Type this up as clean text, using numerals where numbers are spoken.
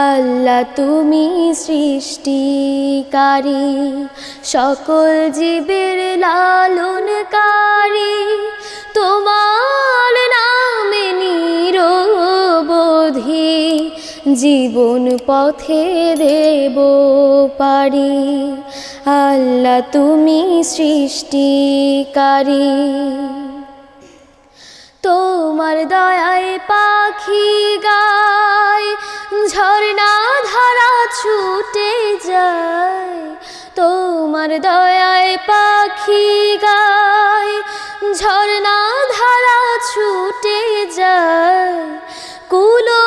আল্লাহ তুমি সৃষ্টিকারী, সকল জীবের লালনকারী। তোমার নামে নিরবধি জীবন পথে দেব পারি। আল্লাহ তুমি সৃষ্টিকারী, তোমার দয়ায় পাখি গায়, ঝর্ণা ধারা ছুটে যায়। তোমার দয়ায় পাখি গায়, ঝর্ণা ধারা ছুটে যায়। কুলো